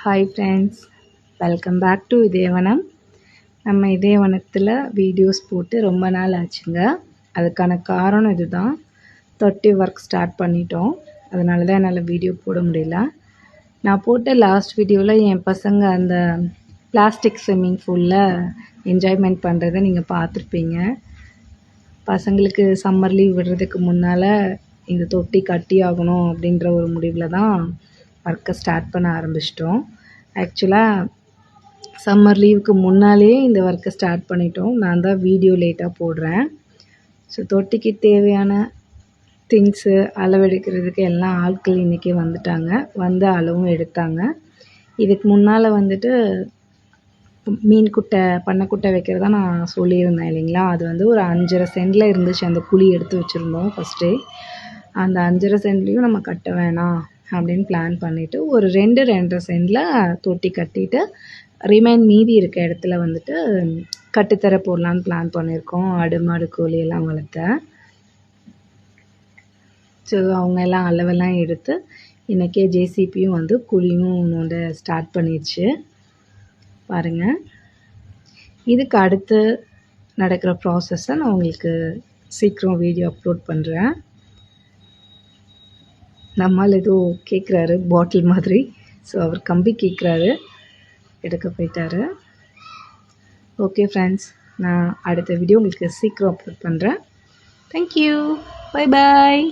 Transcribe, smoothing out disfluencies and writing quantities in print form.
Hi friends, welcome back to Idhayavanam. நம்ம இதயவனத்தில் videos போட்டு ரொம்ப நாள் ஆச்சுங்க. அதுக்கான காரணம் இதுதான். 30 ஒர்க் ஸ்டார்ட் பண்ணிட்டோம். அதனால தான் என்னால் வீடியோ போட முடியல. நான் போட்ட லாஸ்ட் வீடியோவில் என் பசங்க அந்த பிளாஸ்டிக் ஸ்விம்மிங் பூலில் என்ஜாய்மெண்ட் பண்ணுறதை நீங்கள் பார்த்துருப்பீங்க. பசங்களுக்கு சம்மர் லீவ் விடுறதுக்கு முன்னால் இந்த தொட்டி கட்டி ஆகணும் அப்படின்ற ஒரு முடிவில் தான் ஒர்க்கை ஸ்டார்ட் பண்ண ஆரம்பிச்சிட்டோம். ஆக்சுவலாக சம்மர் லீவுக்கு முன்னாலேயே இந்த ஒர்க்கை ஸ்டார்ட் பண்ணிட்டோம். நான் தான் வீடியோ லேட்டாக போடுறேன். ஸோ தொட்டிக்கு தேவையான திங்ஸு அளவெடுக்கிறதுக்கு எல்லாம் ஆட்கள் இன்றைக்கி வந்துட்டாங்க. வந்து அளவும் எடுத்தாங்க. இதுக்கு முன்னால் வந்துட்டு மீன் குட்டை பண்ணைக்குட்டை வைக்கிறதா நான் சொல்லியிருந்தேன் இல்லைங்களா. அது வந்து ஒரு 5.5 சென்டில் இருந்துச்சு. அந்த குழி எடுத்து வச்சுருந்தோம் ஃபஸ்ட்டே. அந்த 5.5 சென்ட்லேயும் நம்ம கட்ட வேணாம் அப்படின்னு பிளான் பண்ணிவிட்டு ஒரு 2-2.5 சென்டில் தொட்டி கட்டிட்டு மீதி இருக்க இடத்துல வந்துட்டு கட்டுத்தர போடலான்னு பிளான் பண்ணியிருக்கோம். ஆடு மாடு கோழி எல்லாம் வளர்த்த. ஸோ அவங்க எல்லாம் அளவெல்லாம் எடுத்து இன்றைக்கே ஜேசிபியும் வந்து குழியும் நோண்ட ஸ்டார்ட் பண்ணிடுச்சு பாருங்கள். இதுக்கு அடுத்து நடக்கிற ப்ராசஸை நான் உங்களுக்கு சீக்கிரம் வீடியோ அப்லோட் பண்ணுறேன். நம்மால் ஏதோ கேட்குறாரு பாட்டில் மாதிரி. ஸோ அவர் கம்பி கேட்குறாரு, எடுக்க போயிட்டாரு. ஓகே ஃப்ரெண்ட்ஸ், நான் அடுத்த வீடியோ உங்களுக்கு சீக்கிரம் அப்லோட் பண்ணுறேன். Thank you, bye bye.